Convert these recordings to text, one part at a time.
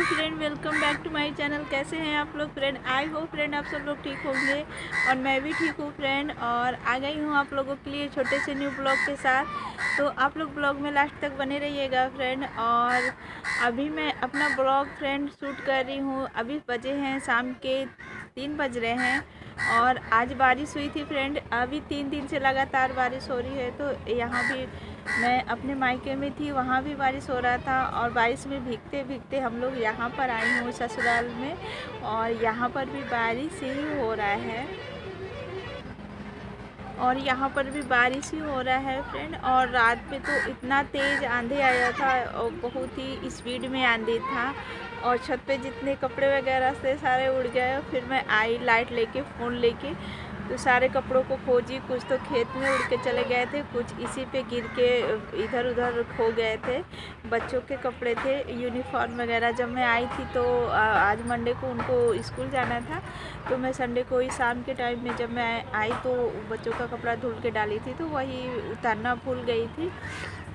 Friend, welcome back to my channel. कैसे हैं आप लोग फ्रेंड? आई होप फ्रेंड आप सब लोग ठीक होंगे और मैं भी ठीक हूँ फ्रेंड। और आ गई हूँ आप लोगों के लिए छोटे से न्यू ब्लॉग के साथ। तो आप लोग ब्लॉग में लास्ट तक बने रहिएगा फ्रेंड। और अभी मैं अपना ब्लॉग फ्रेंड शूट कर रही हूँ। अभी बजे हैं शाम के 3 बज रहे हैं और आज बारिश हुई थी फ्रेंड। अभी 3 दिन से लगातार बारिश हो रही है। तो यहाँ भी मैं अपने मायके में थी, वहाँ भी बारिश हो रहा था और बारिश में भीगते भीगते हम लोग यहाँ पर आई हूँ ससुराल में। और यहाँ पर भी बारिश ही हो रहा है और यहाँ पर भी बारिश ही हो रहा है फ्रेंड। और रात में तो इतना तेज़ आंधी आया था और बहुत ही स्पीड में आंधी था और छत पे जितने कपड़े वगैरह से सारे उड़ गए। फिर मैं आई लाइट लेके, फ़ोन लेके, तो सारे कपड़ों को खोजी। कुछ तो खेत में उड़ के चले गए थे, कुछ इसी पे गिर के इधर उधर खो गए थे। बच्चों के कपड़े थे, यूनिफॉर्म वगैरह। जब मैं आई थी तो आज मंडे को उनको स्कूल जाना था, तो मैं संडे को ही शाम के टाइम में जब मैं आई तो बच्चों का कपड़ा धुल के डाली थी, तो वही उतारना भूल गई थी।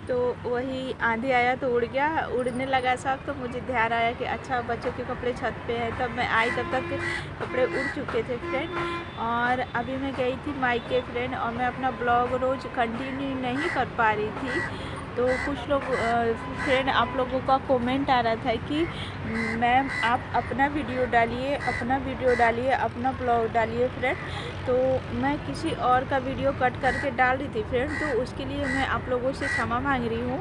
तो वही आंधी आया तो उड़ गया, उड़ने लगा सब। तो मुझे ध्यान आया कि अच्छा बच्चों के कपड़े छत पे हैं। तब मैं आई, तब तक कपड़े उड़ चुके थे फ्रेंड। और अभी मैं गई थी मायके फ्रेंड और मैं अपना ब्लॉग रोज़ कंटिन्यू नहीं कर पा रही थी। तो कुछ लोग फ्रेंड आप लोगों का कमेंट आ रहा था कि मैम आप अपना वीडियो डालिए, अपना वीडियो डालिए, अपना ब्लॉग डालिए फ्रेंड। तो मैं किसी और का वीडियो कट करके डाल रही थी फ्रेंड, तो उसके लिए मैं आप लोगों से क्षमा मांग रही हूँ।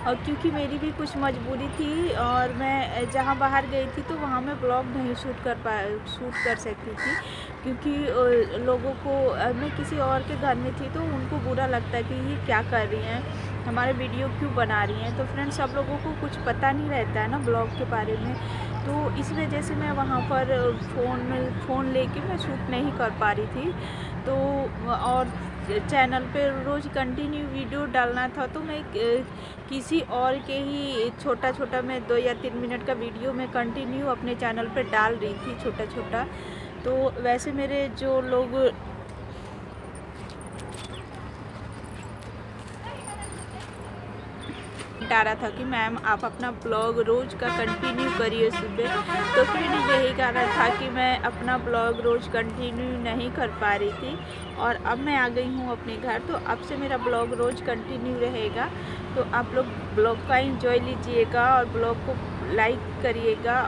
और क्योंकि मेरी भी कुछ मजबूरी थी और मैं जहाँ बाहर गई थी तो वहाँ मैं ब्लॉग नहीं शूट कर सकती थी, क्योंकि लोगों को मैं किसी और के घर में थी तो उनको बुरा लगता है कि ये क्या कर रही हैं, हमारे वीडियो क्यों बना रही हैं। तो फ्रेंड सब लोगों को कुछ पता नहीं रहता है ना ब्लॉग के बारे में, तो इस वजह से मैं वहाँ पर फ़ोन लेके मैं शूट नहीं कर पा रही थी। तो और चैनल पे रोज़ कंटिन्यू वीडियो डालना था, तो मैं किसी और के ही छोटा छोटा मैं 2 या 3 मिनट का वीडियो मैं कंटिन्यू अपने चैनल पे डाल रही थी, छोटा छोटा। तो वैसे मेरे जो लोग डाला था कि मैम आप अपना ब्लॉग रोज़ का कंटिन्यू करिए सुबह, तो फिर यही कारण था कि मैं अपना ब्लॉग रोज़ कंटिन्यू नहीं कर पा रही थी। और अब मैं आ गई हूँ अपने घर, तो अब से मेरा ब्लॉग रोज़ कंटिन्यू रहेगा। तो आप लोग ब्लॉग का एंजॉय लीजिएगा और ब्लॉग को लाइक करिएगा।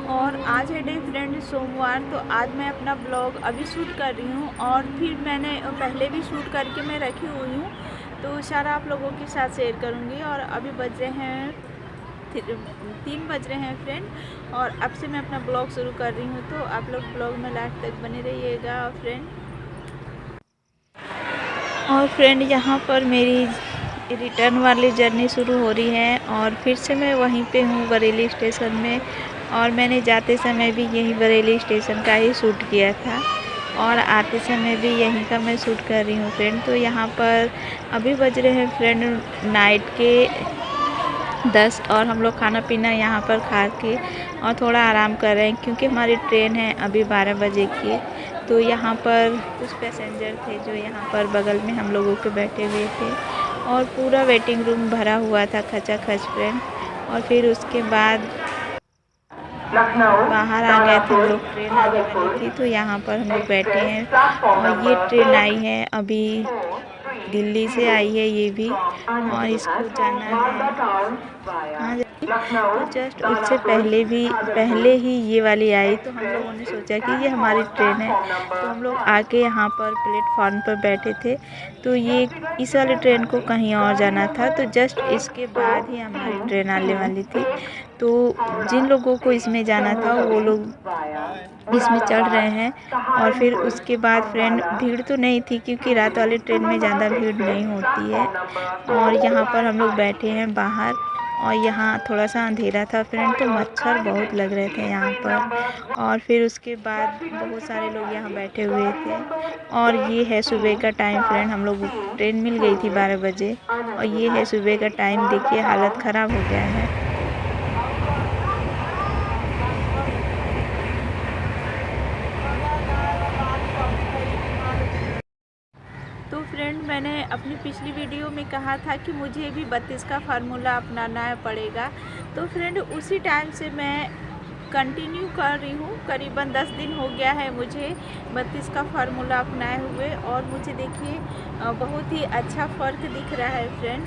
और आज है डे फ्रेंड सोमवार, तो आज मैं अपना ब्लॉग अभी शूट कर रही हूँ और फिर मैंने पहले भी शूट करके मैं रखी हुई हूँ, तो सारा आप लोगों के साथ शेयर करूँगी। और अभी बज रहे हैं 3 बज रहे हैं फ्रेंड और अब से मैं अपना ब्लॉग शुरू कर रही हूँ। तो आप लोग ब्लॉग में लास्ट तक बने रहिएगा फ्रेंड। और फ्रेंड यहाँ पर मेरी रिटर्न वाली जर्नी शुरू हो रही है और फिर से मैं वहीं पे हूँ बरेली स्टेशन में। और मैंने जाते समय भी यही बरेली स्टेशन का ही शूट किया था और आते समय भी यहीं का मैं शूट कर रही हूँ फ्रेंड। तो यहाँ पर अभी बज रहे हैं फ्रेंड नाइट के 10 और हम लोग खाना पीना यहाँ पर खा के और थोड़ा आराम कर रहे हैं, क्योंकि हमारी ट्रेन है अभी 12 बजे की। तो यहाँ पर कुछ पैसेंजर थे जो यहाँ पर बगल में हम लोगों के बैठे हुए थे और पूरा वेटिंग रूम भरा हुआ था खचाखच फ्रेंड। और फिर उसके बाद बाहर आ गए थे हम लोग, ट्रेन आने वाली थी, तो यहाँ पर हम लोग बैठे हैं। और ये ट्रेन आई है अभी दिल्ली से आई है ये भी, और इसको जाना है कहाँ जाएगी, तो जस्ट उससे पहले ही ये वाली आई। तो हम लोगों ने सोचा कि ये हमारी ट्रेन है, तो हम लोग आके यहाँ पर प्लेटफॉर्म पर बैठे थे। तो ये इस वाली ट्रेन को कहीं और जाना था, तो जस्ट इसके बाद ही हमारी ट्रेन आने वाली थी। तो जिन लोगों को इसमें जाना था वो लोग इसमें चढ़ रहे हैं। और फिर उसके बाद फ्रेंड भीड़ तो नहीं थी, क्योंकि रात वाली ट्रेन में ज़्यादा भीड़ नहीं होती है। और यहाँ पर हम लोग बैठे हैं बाहर और यहाँ थोड़ा सा अंधेरा था फ्रेंड, तो मच्छर बहुत लग रहे थे यहाँ पर। और फिर उसके बाद बहुत सारे लोग यहाँ बैठे हुए थे। और ये है सुबह का टाइम फ्रेंड, हम लोग ट्रेन मिल गई थी 12 बजे और ये है सुबह का टाइम। देखिए हालत ख़राब हो गया है। तो फ्रेंड मैंने अपनी पिछली वीडियो में कहा था कि मुझे भी 32 का फार्मूला अपनाना पड़ेगा, तो फ्रेंड उसी टाइम से मैं कंटिन्यू कर रही हूँ। करीबन 10 दिन हो गया है मुझे 32 का फार्मूला अपनाए हुए, और मुझे देखिए बहुत ही अच्छा फ़र्क दिख रहा है फ्रेंड।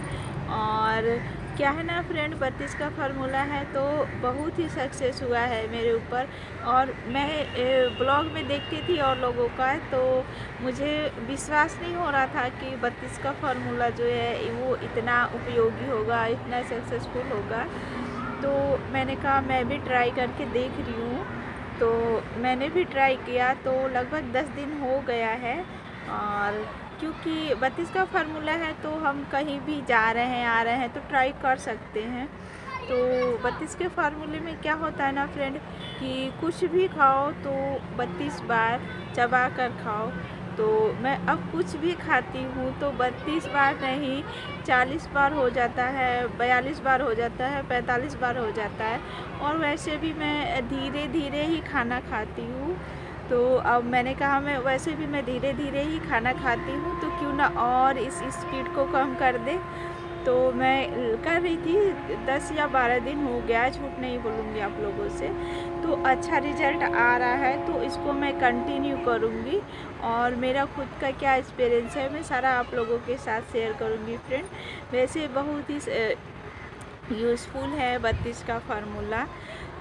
और क्या है ना फ्रेंड, 32 का फार्मूला है तो बहुत ही सक्सेस हुआ है मेरे ऊपर। और मैं ब्लॉग में देखती थी और लोगों का, तो मुझे विश्वास नहीं हो रहा था कि 32 का फार्मूला जो है वो इतना उपयोगी होगा, इतना सक्सेसफुल होगा। तो मैंने कहा मैं भी ट्राई करके देख रही हूँ। तो मैंने भी ट्राई किया, तो लगभग 10 दिन हो गया है। और क्योंकि 32 का फार्मूला है तो हम कहीं भी जा रहे हैं आ रहे हैं तो ट्राई कर सकते हैं। तो 32 के फार्मूले में क्या होता है ना फ्रेंड, कि कुछ भी खाओ तो 32 बार चबा कर खाओ। तो मैं अब कुछ भी खाती हूँ तो 32 बार नहीं 40 बार हो जाता है, 42 बार हो जाता है, 45 बार हो जाता है। और वैसे भी मैं धीरे धीरे ही खाना खाती हूँ। तो अब मैंने कहा मैं वैसे भी मैं धीरे धीरे ही खाना खाती हूँ, तो क्यों ना और इस स्पीड को कम कर दे। तो मैं कर रही थी 10 या 12 दिन हो गया, झूठ नहीं बोलूँगी आप लोगों से। तो अच्छा रिजल्ट आ रहा है, तो इसको मैं कंटिन्यू करूँगी। और मेरा खुद का क्या एक्सपीरियंस है मैं सारा आप लोगों के साथ शेयर करूँगी फ्रेंड। वैसे बहुत ही यूज़फुल है 32 का फार्मूला।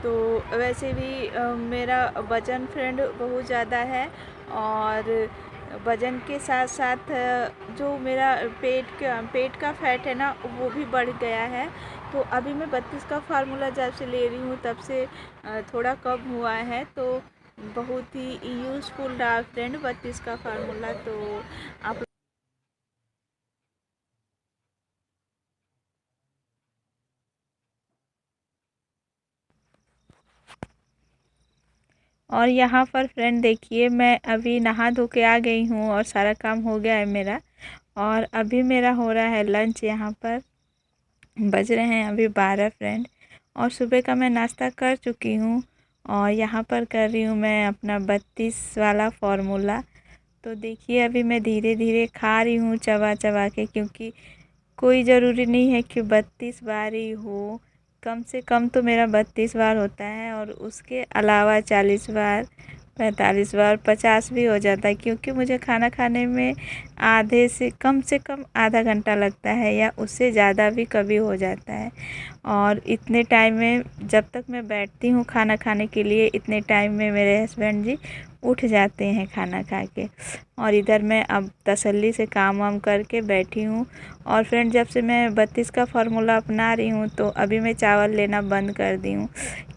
तो वैसे भी मेरा वज़न फ्रेंड बहुत ज़्यादा है, और वज़न के साथ साथ जो मेरा पेट का फैट है ना वो भी बढ़ गया है। तो अभी मैं 32 का फार्मूला जब से ले रही हूँ तब से थोड़ा कम हुआ है। तो बहुत ही यूज़फुल रहा फ्रेंड 32 का फार्मूला। तो आप और यहाँ पर फ्रेंड देखिए मैं अभी नहा धो के आ गई हूँ और सारा काम हो गया है मेरा। और अभी मेरा हो रहा है लंच। यहाँ पर बज रहे हैं अभी 12 फ्रेंड, और सुबह का मैं नाश्ता कर चुकी हूँ। और यहाँ पर कर रही हूँ मैं अपना 32 वाला फार्मूला। तो देखिए अभी मैं धीरे धीरे खा रही हूँ चबा चबा के, क्योंकि कोई ज़रूरी नहीं है कि 32 बार ही हो। कम से कम तो मेरा 32 बार होता है, और उसके अलावा 40 बार, 45 बार, 50 भी हो जाता है, क्योंकि मुझे खाना खाने में कम से कम आधा घंटा लगता है, या उससे ज़्यादा भी कभी हो जाता है। और इतने टाइम में जब तक मैं बैठती हूँ खाना खाने के लिए, इतने टाइम में मेरे हस्बैंड जी उठ जाते हैं खाना खा के। और इधर मैं अब तसल्ली से काम वाम करके बैठी हूँ। और फ्रेंड जब से मैं 32 का फार्मूला अपना रही हूँ तो अभी मैं चावल लेना बंद कर दी हूँ,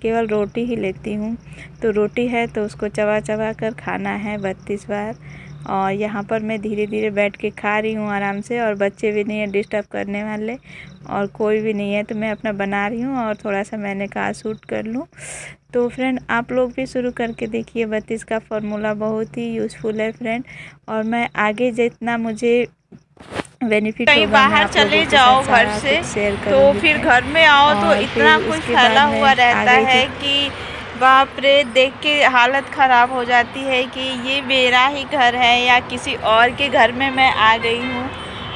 केवल रोटी ही लेती हूँ। तो रोटी है तो उसको चबा चबा कर खाना है 32 बार। और यहाँ पर मैं धीरे धीरे बैठ के खा रही हूँ आराम से, और बच्चे भी नहीं है डिस्टर्ब करने वाले, और कोई भी नहीं है, तो मैं अपना बना रही हूँ और थोड़ा सा मैंने कहा शूट कर लूँ। तो फ्रेंड आप लोग भी शुरू करके देखिए, 32 का फार्मूला बहुत ही यूज़फुल है फ्रेंड। और मैं आगे जितना मुझे बेनिफिट कहीं होगा मैं बाहर आप चले लोगों के जाओ साथ घर सारा से कुछ शेयर तो करूँगी फिर फ्रेंड। घर में आओ तो और इतना फिर कुछ उसके बाद फैला हुआ मैं आ रहता गई है थी। कि बाप रे, देख के हालत ख़राब हो जाती है कि ये मेरा ही घर है या किसी और के घर में मैं आ गई हूँ।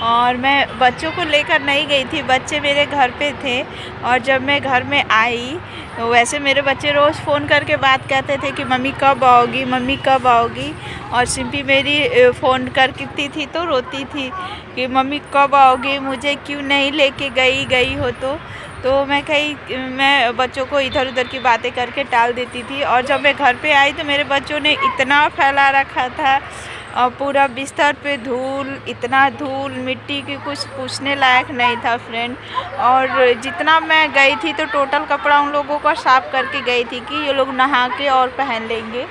और मैं बच्चों को लेकर नहीं गई थी, बच्चे मेरे घर पे थे। और जब मैं घर में आई तो वैसे मेरे बच्चे रोज़ फ़ोन करके बात कहते थे कि मम्मी कब आओगी, मम्मी कब आओगी। और सिंपी मेरी फ़ोन करती थी तो रोती थी कि मम्मी कब आओगी, मुझे क्यों नहीं लेके गई हो। तो मैं बच्चों को इधर उधर की बातें करके टाल देती थी। और जब मैं घर पे आई तो मेरे बच्चों ने इतना फैला रखा था, और पूरा बिस्तर पे धूल, इतना धूल मिट्टी की कुछ पूछने लायक नहीं था फ्रेंड। और जितना मैं गई थी तो टोटल कपड़ा उन लोगों का साफ़ करके गई थी कि ये लोग नहा के और पहन लेंगे।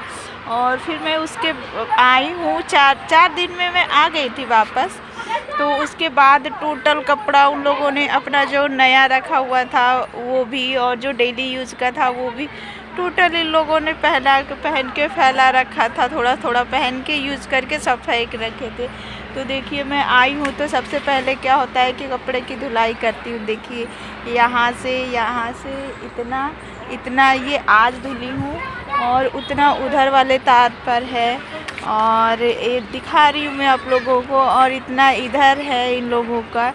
और फिर मैं उसके आई हूँ 4 दिन में मैं आ गई थी वापस। तो उसके बाद टोटल कपड़ा उन लोगों ने अपना जो नया रखा हुआ था वो भी, और जो डेली यूज़ का था वो भी टोटल इन लोगों ने पहन के फैला रखा था, थोड़ा थोड़ा पहन के यूज़ करके सब फेंक रखे थे। तो देखिए मैं आई हूँ तो सबसे पहले क्या होता है कि कपड़े की धुलाई करती हूँ। देखिए यहाँ से इतना ये आज धुली हूँ, और उतना उधर वाले तार पर है। और ये दिखा रही हूँ मैं आप लोगों को। और इतना इधर है इन लोगों का।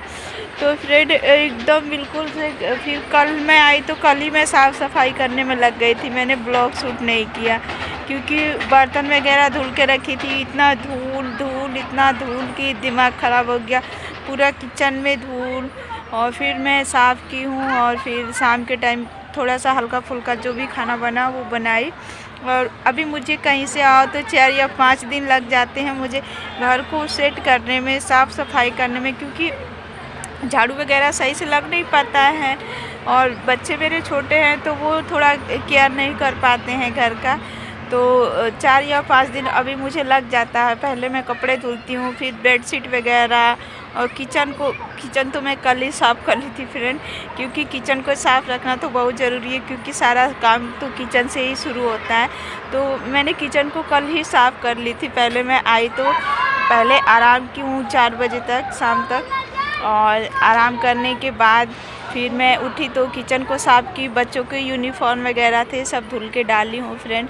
तो फ्रेंड एकदम बिल्कुल से फिर कल मैं आई तो कल ही मैं साफ़ सफाई करने में लग गई थी। मैंने ब्लॉग शूट नहीं किया क्योंकि बर्तन वगैरह धुल के रखी थी। इतना धूल कि दिमाग ख़राब हो गया। पूरा किचन में धूल। और फिर मैं साफ़ की हूँ और फिर शाम के टाइम थोड़ा सा हल्का फुल्का जो भी खाना बना वो बनाई। और अभी मुझे कहीं से आओ तो 4 या 5 दिन लग जाते हैं मुझे घर को सेट करने में, साफ़ सफाई करने में, क्योंकि झाड़ू वगैरह सही से लग नहीं पाता है। और बच्चे मेरे छोटे हैं तो वो थोड़ा केयर नहीं कर पाते हैं घर का। तो 4 या 5 दिन अभी मुझे लग जाता है। पहले मैं कपड़े धुलती हूँ, फिर बेडशीट वगैरह, और किचन तो मैं कल ही साफ़ कर ली थी फ्रेंड, क्योंकि किचन को साफ़ रखना तो बहुत ज़रूरी है, क्योंकि सारा काम तो किचन से ही शुरू होता है। तो मैंने किचन को कल ही साफ़ कर ली थी। पहले मैं आई तो पहले आराम की हूँ 4 बजे तक शाम तक, और आराम करने के बाद फिर मैं उठी तो किचन को साफ़ की। बच्चों के यूनिफॉर्म वगैरह थे सब धुल के डाली हूँ फ्रेंड।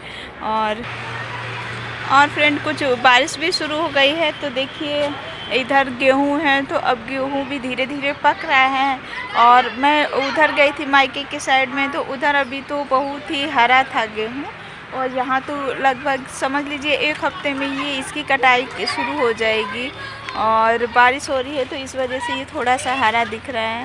और फ्रेंड कुछ बारिश भी शुरू हो गई है। तो देखिए इधर गेहूं है, तो अब गेहूं भी धीरे धीरे पक रहा है। और मैं उधर गई थी मायके के साइड में, तो उधर अभी तो बहुत ही हरा था गेहूं। और यहाँ तो लगभग समझ लीजिए 1 हफ्ते में ये इसकी कटाई शुरू हो जाएगी। और बारिश हो रही है तो इस वजह से ये थोड़ा सा हरा दिख रहा है।